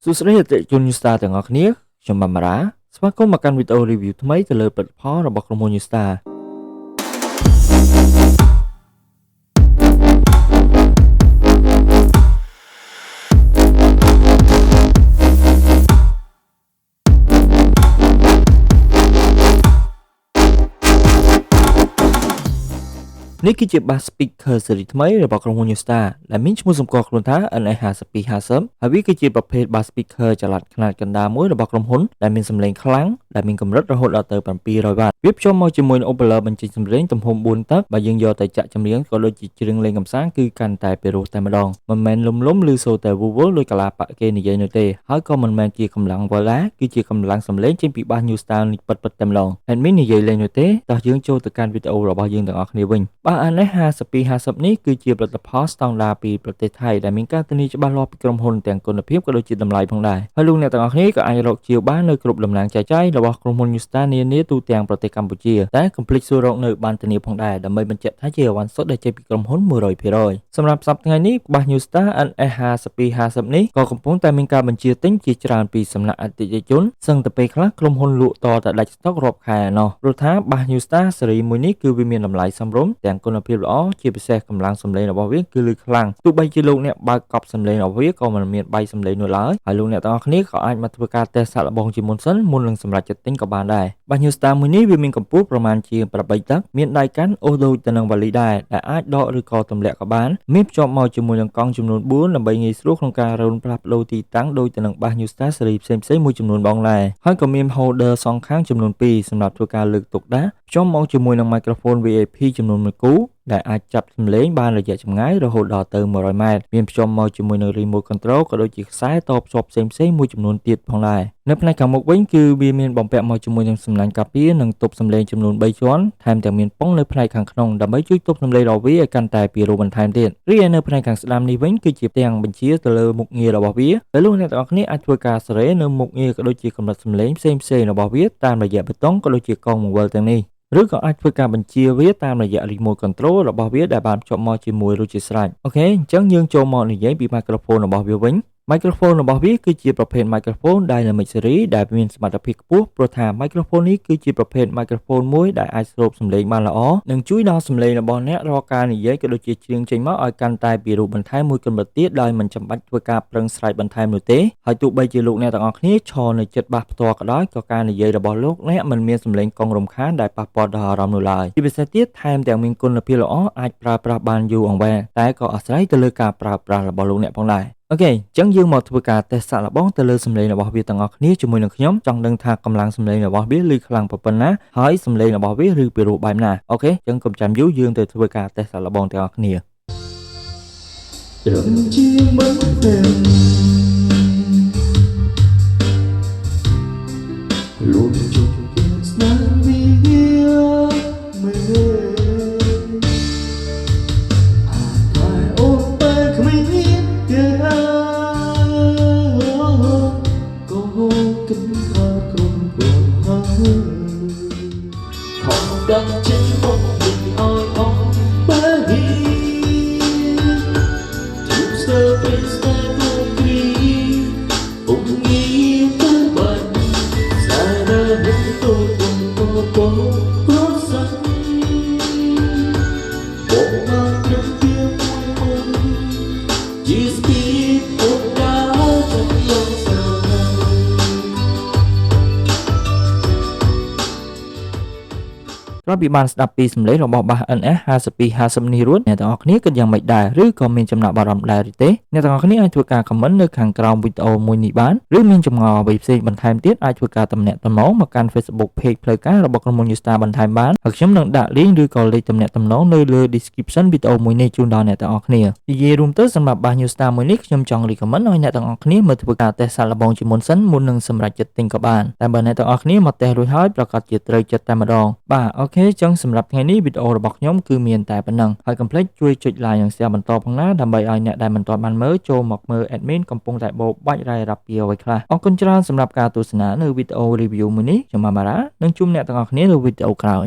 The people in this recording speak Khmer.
សួស្តីអតិថិជន Newstar ទាំងអស់គ្នាខ្ញុំបាទមារ៉ាស្វាគមន៍មកកាន់វីដេអូ review ថ្មីទៅលើផលិតផលរបស់ក្រុមហ៊ុន Newstar នេះគឺជា bass speaker ស៊េរីថ្មីរបស់ក្រុមហ៊ុន Newstar ដែលមានឈ្មោះសម្គាល់ខ្លួនថា NS-5250 ហើយវាគឺជាប្រភេទ bass speaker ចល័តខ្នាតកណ្ដាលមួយរបស់ក្រុមហ៊ុនដែលមានសំឡេងខ្លាំងដែលមានកម្រិតរហូតដល់ទៅ700 វ៉ាត់វាភ្ជាប់មកជាមួយនឹង Overler បញ្ចេញសំឡេងទំហំ4តឹកបើយើងយកទៅចាក់ចម្រៀងក៏ដូចជាច្រៀងលេងកម្សាន្តគឺកាន់តែពីរោះតែម្ដងមិនមែនលំឬសូរតែវល់ដោយកាឡាប៉ាគេនិយាយនោះទេហើយក៏មិនមែនជាកម្លាំងវល់ដែរគឺជាកម្លាំងសំឡេងចេញពី bass Newstar នេះពិតៗតែម្ដង admin និយាយលេងនោះទេតោះយើងចូលទៅកាន់វីដេអូរបស់យើងទាំងអស់គ្នាវិញបាទ NS-5250 នេះគឺជាផលិតផលស្តង់ដារពីប្រទេសថៃដែលមានការធានាច្បាស់លាស់ពីក្រុមហ៊ុនទាំងគុណភាពក៏ដូចជាតម្លៃផងដែរហើយលោកអ្នកទាំងអស់គ្នាក៏អាចរកជាវបាននៅគ្រប់តំណាងចែកចាយរបស់ក្រុមហ៊ុន Newstar នានាទូទាំងប្រទេសកម្ពុជាតែកុំភ្លេចសួររកនៅបានធានាផងដែរដើម្បីបញ្ជាក់ថាជាអវ៉ាន់សុទ្ធដែលចេញពីក្រុមហ៊ុន 100% សម្រាប់សប្តាហ៍ថ្ងៃនេះក្បាស់ Newstar NS-5250 នេះក៏កំពុងតែមានការបញ្ជាទិញជាច្រើនពីសំណាក់អតិថិជនសឹងតែពេលខ្លះក្រុមហ៊ុនលក់តតែដាច់ស្តុករាប់ខែណោះព្រោះថាបាស Newstar ស៊េរីមួយនេះគឺវាមានតម្លៃសមរម្យទាំងគុណភាពល្អជាពិសេសកម្លាំងសំឡេងរបស់វាគឺលឺខ្លាំងទោះបីជាលោកអ្នកបើកកប់សំឡេងរបស់វាក៏មិនមានបាយសំឡេងនោះឡើយហើយលោកអ្នកទាំងអស់គ្នាក៏អាចមកធ្វើការតេស្តសាកល្បងជាមុនសិនមុននឹងសម្រេចចិត្តទិញក៏បានដែរបាស Newstar មួយនេះវាមានកម្ពស់ប្រមាណជា8តឹកមានដៃកាន់អូសដូចទៅនឹងវ៉ាលីដែរដែលអាចដកឬក៏ទម្លាក់ក៏បានមានភ្ជាប់មកជាមួយនឹងកង់ចំនួន4ដើម្បីងាយស្រួលក្នុងការរោនផ្លាស់ប្ដូរទីតាំងដូចទៅនឹងបាស Newstar ស៊េរីផ្សេងៗមួយចំនួនបងដែរហើយក៏មាន holder សងខាងចំនួន2សម្រាប់ធ្វើការលើកទុកដាក់ភ្ជាប់មកជាមួយនឹង microphone VIP ចំនួន1គូដែលអាចចាប់សំឡេងបានរយៈចម្ងាយរហូតដល់ទៅ100ម៉ែត្រមានភ្ជាប់មកជាមួយនឹង remote control ក៏ដូចជាខ្សែតភ្ជាប់ផ្សេងៗមួយចំនួនទៀតផងដែរនៅផ្នែកខាងមុខវិញគឺវាមានបំពាក់មកជាមួយនឹងសំណាញ់ការពារនិងទប់សំឡេងចំនួន3ជាន់ថែមទាំងមានប៉ុងនៅផ្នែកខាងក្នុងដើម្បីជួយទប់សំឡេងរបស់វាឲ្យកាន់តែពីរោះបន្ថែមទៀតរីឯនៅផ្នែកខាងស្ដាំនេះវិញគឺជាផ្ទាំងបញ្ជាទៅលើមុខងាររបស់វាដែលលោកអ្នកទាំងអស់គ្នាអាចធ្វើការសេរីនៅមុខងារក៏ដូចជាកម្រិតសំឡេងផ្សេងៗរបស់វាតាមរយៈបេតុងក៏ដូចជាកង់បង្វិលទាំងនេះឬក៏អាចធ្វើការបញ្ជាវាតាមរយៈ remote control របស់វាដែលបានភ្ជាប់មកជាមួយរួចជាស្រេចអូខេអញ្ចឹងយើងចូលមកនិយាយពី microphone របស់វាវិញ microphone របស់វាគឺជាប្រភេទ microphone dynamic series ដែលមានសមត្ថភាពខ្ពស់ព្រោះថា microphone នេះគឺជាប្រភេទ microphone មួយដែលអាចស្រូបសំឡេងបានល្អនិងជួយដល់សំឡេងរបស់អ្នករាល់ការនិយាយក៏ដូចជាច្រៀងចេញមកឲ្យកាន់តែពីរោះបន្ថែមមួយកម្រិតទៀតដោយមិនចាំបាច់ធ្វើការប្រឹងស្រែកបន្ថែមនោះទេហើយទោះបីជាលោកអ្នកទាំងអស់គ្នាឈរនៅជិតបាសផ្ទាល់ក៏ដោយក៏ការនិយាយរបស់លោកអ្នកមិនមានសំឡេងកង់រំខានដែលប៉ះពាល់ដល់អារម្មណ៍នោះឡើយជាពិសេសទៀតថែមទាំងមានគុណភាពល្អអាចប្រើប្រាស់បានយូរអង្វែងតែក៏អាស្រ័យទៅលើការប្រើប្រាស់របស់លោកអ្នកផងដែរអូខេអញ្ចឹងយើងមកធ្វើការតេស្តសាកល្បងទៅលើសំឡេងរបស់វាទាំងអស់គ្នាជាមួយនឹងខ្ញុំចង់ដឹងថាកម្លាំងសំឡេងរបស់វាឮខ្លាំងប៉ុណ្ណាហើយសំឡេងរបស់វាឬពីរោះបែបណាអូខេអញ្ចឹងកុំចាំយូរយើងទៅធ្វើការតេស្តសាកល្បងទាំងអស់គ្នាជាមិនទេលូនជុំស្នាមីមេđang trên bóng mình oi ong bé đi chụp sơ bên sơ vô kỳ ung nghi tới bận xa đơ hết tôi cùng cô có sẵn bộ mang trong kia môi chỉ speed ôm đá trong lòng sờពីបានស្ដាប់ពីសំឡេងរបស់បាស NS-5250 នេះរួចអ្នកទាំងអស់គ្នាគិតយ៉ាងម៉េចដែរឬក៏មានចំណាប់អារម្មណ៍ដែរឬទេអ្នកទាំងអស់គ្នាអាចធ្វើការ comment នៅខាងក្រោមវីដេអូមួយនេះបានឬមានចម្ងល់អ្វីផ្សេងបន្ថែមទៀតអាចធ្វើការទំនាក់ទំនងមកកាន់ Facebook page ផ្លូវការរបស់ក្រុមហ៊ុន Newstar បន្ថែមបានហើយខ្ញុំនឹងដាក់ link ឬក៏លេខទំនាក់ទំនងនៅលើ description វីដេអូមួយនេះជូនដល់អ្នកទាំងអស់គ្នានិយាយរួមទៅសម្រាប់បាស Newstar មួយនេះខ្ញុំចង់ recommend ឲ្យអ្នកទាំងអស់គ្នាមើលធ្វើការតេស្តសាកល្បងជាមុនសិនមុននឹងសម្រេចចិត្តទិញក៏បានតែបើអ្នកទាំងអស់គ្នាមកតេស្តរួចហើយប្រកាសជាត្រូវចិត្តតែម្ដងបាទអូខេចឹងសម្រាប់ថ្ងៃនេះវីដេអូរបស់ខ្ញុំគឺមានតែប៉ុណ្ណឹងហើយកុំភ្លេចជួយចុច like និង share បន្តផងណាដើម្បីឲ្យអ្នកដែលមិនទាន់បានមើលចូលមកមើល admin កំពុងតែបោកបាច់រ៉ាយរ៉ាប់ពីអ្វីខ្លះអរគុណច្រើនសម្រាប់ការទស្សនានៅវីដេអូ review មួយនេះខ្ញុំម៉ារ៉ានឹងជួបអ្នកទាំងអស់គ្នានៅវីដេអូក្រោយ